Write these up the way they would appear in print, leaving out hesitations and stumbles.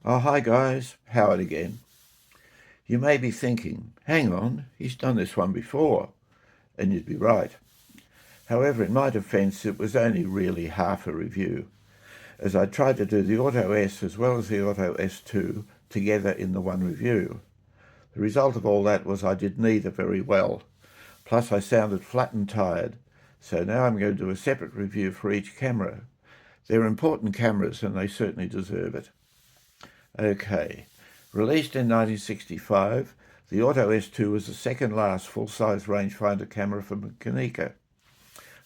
Oh, hi guys, Howard again. You may be thinking, hang on, he's done this one before, and you'd be right. However, in my defence, it was only really half a review, as I tried to do the Auto S as well as the Auto S2 together in the one review. The result of all that was I did neither very well, plus I sounded flat and tired, so now I'm going to do a separate review for each camera. They're important cameras and they certainly deserve it. Okay. Released in 1965, the Auto S2 was the second last full-size rangefinder camera from Konica.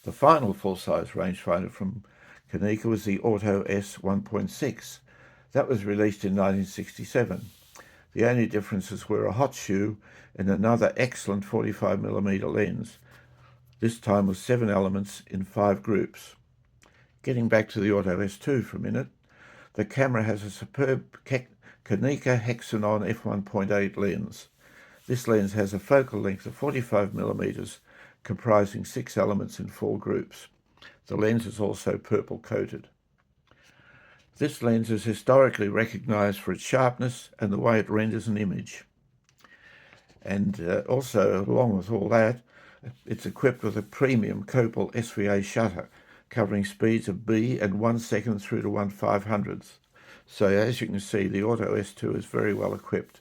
The final full-size rangefinder from Konica was the Auto S 1.6. That was released in 1967. The only differences were a hot shoe and another excellent 45mm lens, this time with 7 elements in 5 groups. Getting back to the Auto S2 for a minute, the camera has a superb Konica Hexanon f1.8 lens. This lens has a focal length of 45mm, comprising 6 elements in 4 groups. The lens is also purple coated. This lens is historically recognised for its sharpness and the way it renders an image. And also, along with all that, it's equipped with a premium Copal SVA shutter, covering speeds of B and 1 second through to 1/500th. So as you can see, the Auto S2 is very well equipped.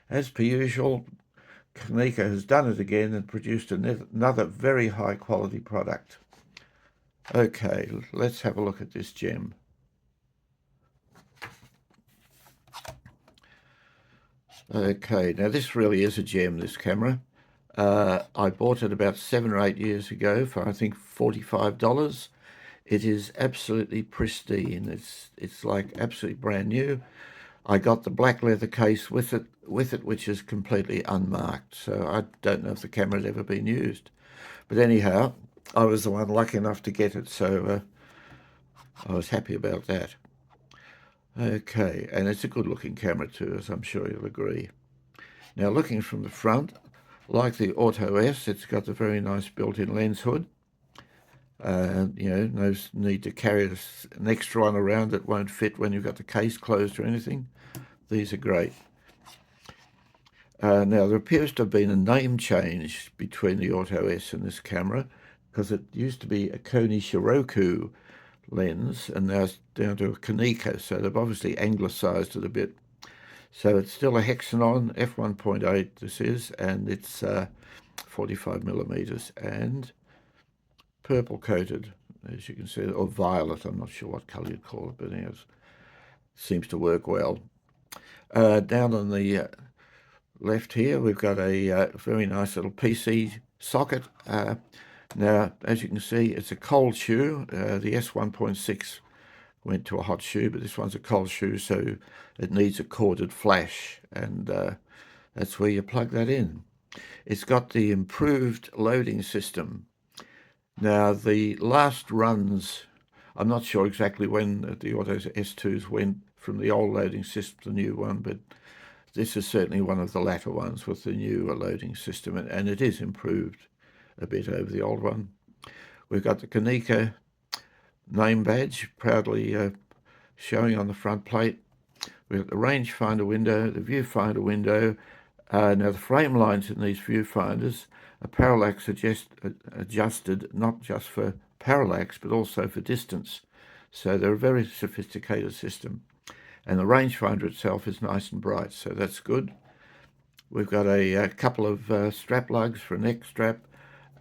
As per usual, Konica has done it again and produced another very high quality product. Okay, let's have a look at this gem. Okay, now this really is a gem, this camera. I bought it about 7 or 8 years ago for I think $45. It is absolutely pristine. It's like absolutely brand new. I got the black leather case with it, which is completely unmarked. So I don't know if the camera's ever been used. But anyhow, I was the one lucky enough to get it, so I was happy about that. Okay, and it's a good-looking camera too, as I'm sure you'll agree. Now, looking from the front, like the Auto S, it's got a very nice built-in lens hood. No need to carry an extra one around that won't fit when you've got the case closed or anything. These are great. Now, there appears to have been a name change between the Auto S and this camera, because it used to be a Konica lens, and now it's down to a Konica, so they've obviously anglicised it a bit. So it's still a Hexanon f1.8, this is, and it's 45mm and purple coated, as you can see, or violet. I'm not sure what colour you'd call it, but it seems to work well. Down on the left here, we've got a very nice little PC socket. Now, as you can see, it's a cold shoe. The S1.6 went to a hot shoe, but this one's a cold shoe, so it needs a corded flash, and that's where you plug that in. It's got the improved loading system. Now, the last runs, I'm not sure exactly when the Auto S2s went from the old loading system to the new one, but this is certainly one of the latter ones with the new loading system, and it is improved a bit over the old one. We've got the Konica name badge proudly showing on the front plate. We've got the rangefinder window, the viewfinder window. Now the frame lines in these viewfinders are parallax adjusted not just for parallax but also for distance. So they're a very sophisticated system. And the rangefinder itself is nice and bright, so that's good. We've got a couple of strap lugs for a neck strap,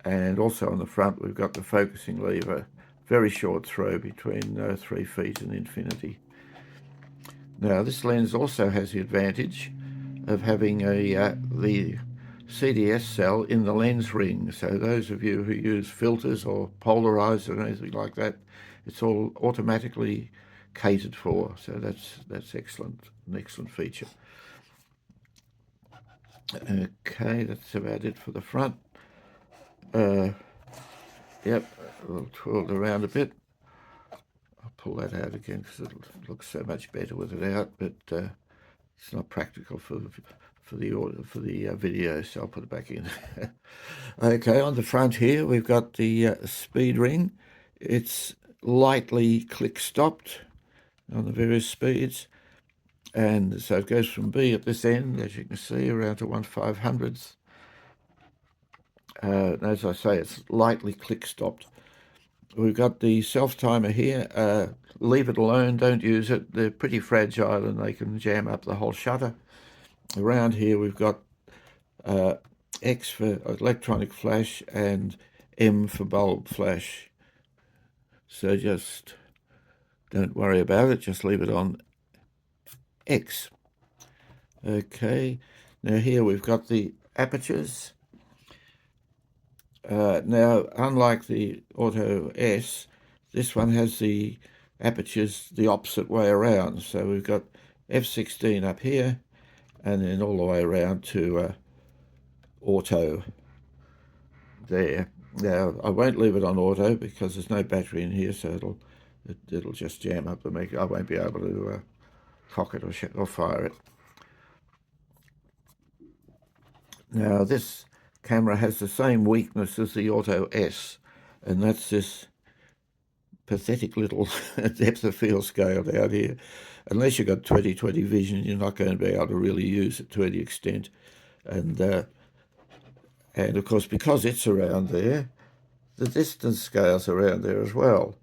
and also on the front we've got the focusing lever. Very short throw between 3 feet and infinity. Now this lens also has the advantage of having the CDS cell in the lens ring. So those of you who use filters or polarizers or anything like that, it's all automatically catered for. So that's excellent, an excellent feature. Okay, that's about it for the front. Yep, we'll twirl it around a bit. I'll pull that out again because it looks so much better with it out, but it's not practical for the video, so I'll put it back in. Okay, on the front here we've got the speed ring. It's lightly click stopped on the various speeds. And so it goes from B at this end, as you can see, around to 1/500th. As I say, it's lightly click stopped. We've got the self-timer here. Leave it alone, don't use it. They're pretty fragile and they can jam up the whole shutter. Around here we've got X for electronic flash and M for bulb flash. So just don't worry about it, just leave it on X. Okay, now here we've got the apertures. Now, unlike the Auto S, this one has the apertures the opposite way around. So we've got f16 up here and then all the way around to Auto there. Now, I won't leave it on Auto because there's no battery in here, so it'll just jam up and I won't be able to cock it or fire it. Now, this camera has the same weakness as the Auto S, and that's this pathetic little depth of field scale down here. Unless you've got 20/20 vision, you're not going to be able to really use it to any extent. And of course, because it's around there, the distance scale's around there as well.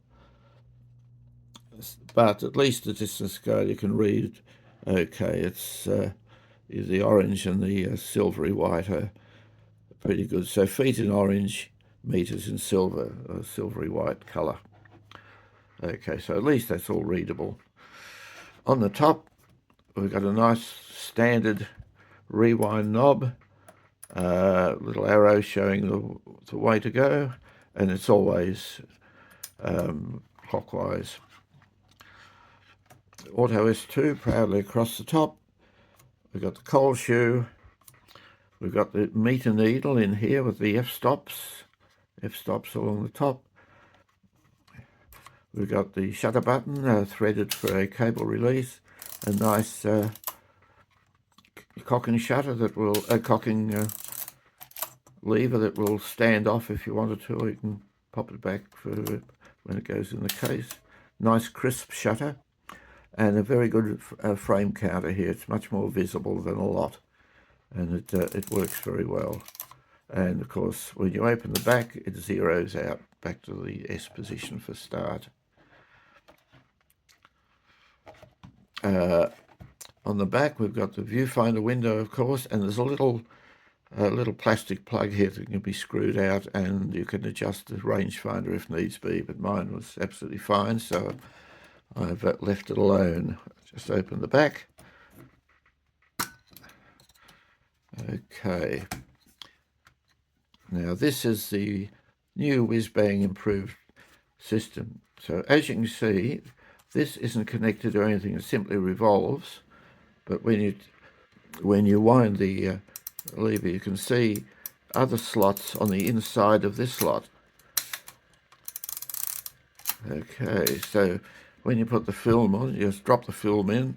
But at least the distance scale you can read okay. It's the orange and the silvery white are pretty good. So feet in orange, meters in silver, silvery white colour. Okay, so at least that's all readable. On the top, we've got a nice standard rewind knob, little arrow showing the way to go, and it's always clockwise. Auto S2 proudly across the top. We've got the coal shoe. We've got the meter needle in here with the f-stops along the top. We've got the shutter button threaded for a cable release. A nice cocking shutter that will, cocking lever that will stand off if you wanted to, or you can pop it back for when it goes in the case. Nice crisp shutter, and a very good frame counter here. It's much more visible than a lot, and it works very well. And of course, when you open the back, it zeroes out back to the S position for start. On the back, we've got the viewfinder window, of course, and there's a little plastic plug here that can be screwed out, and you can adjust the rangefinder if needs be, but mine was absolutely fine, so I've left it alone. Just open the back. Okay. Now, this is the new whiz-bang improved system. So as you can see, this isn't connected to anything, it simply revolves. But when you wind the lever, you can see other slots on the inside of this slot. Okay, so when you put the film on, you just drop the film in,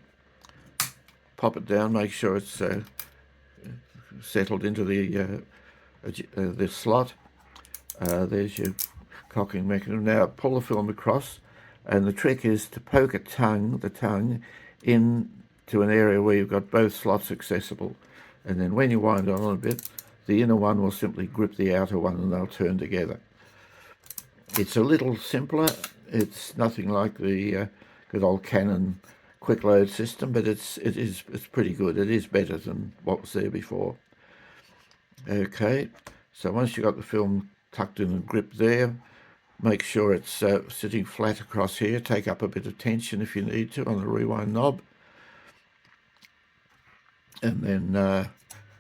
pop it down, make sure it's settled into the slot. There's your cocking mechanism. Now pull the film across, and the trick is to poke the tongue in to an area where you've got both slots accessible, and then when you wind on a bit, the inner one will simply grip the outer one and they'll turn together. It's a little simpler. It's nothing like the good old Canon quick load system, but it's pretty good. It is better than what was there before. Okay, so once you've got the film tucked in and gripped there, make sure it's sitting flat across here. Take up a bit of tension if you need to on the rewind knob, and then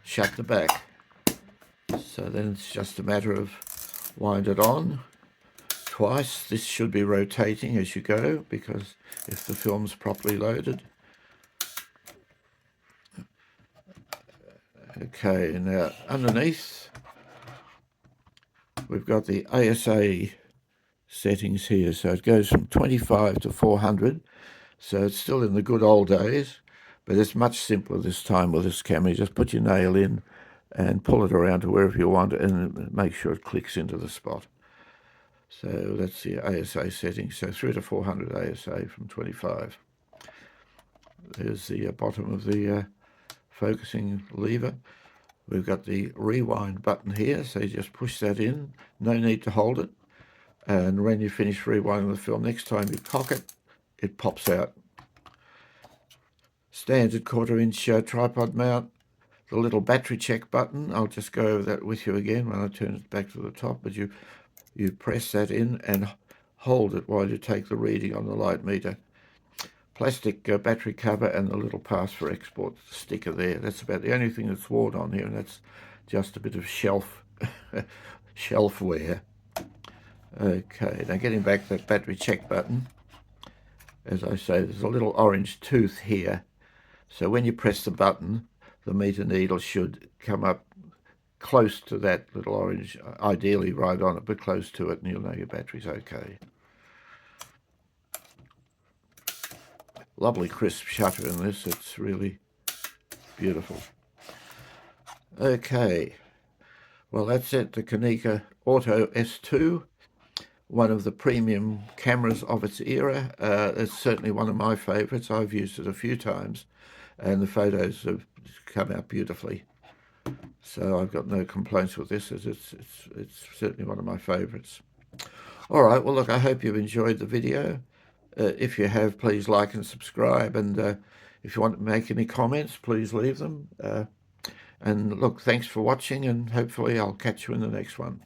shut the back. So then it's just a matter of wind it on twice. This should be rotating as you go, because if the film's properly loaded. Okay, now underneath we've got the ASA settings here. So it goes from 25 to 400. So it's still in the good old days, but it's much simpler this time with this camera. You just put your nail in and pull it around to wherever you want and make sure it clicks into the spot. So that's the ASA setting. So 3 to 400 ASA from 25. There's the bottom of the focusing lever. We've got the rewind button here, so you just push that in. No need to hold it. And when you finish rewinding the film, next time you cock it, it pops out. Standard 1/4-inch tripod mount. The little battery check button, I'll just go over that with you again when I turn it back to the top, but you press that in and hold it while you take the reading on the light meter. Plastic battery cover and the little pass for export sticker there. That's about the only thing that's worn on here, and that's just a bit of shelfware. Okay, now getting back to that battery check button, as I say, there's a little orange tooth here. So when you press the button, the meter needle should come up close to that little orange, ideally right on it, but close to it, and you'll know your battery's okay. Lovely crisp shutter in this. It's really beautiful. Okay, well, that's it. The Konica Auto S2, one of the premium cameras of its era. It's certainly one of my favourites. I've used it a few times, and the photos have come out beautifully. So I've got no complaints with this. It's certainly one of my favourites. All right, well, look, I hope you've enjoyed the video. If you have, please like and subscribe. And if you want to make any comments, please leave them. And look, thanks for watching, and hopefully I'll catch you in the next one.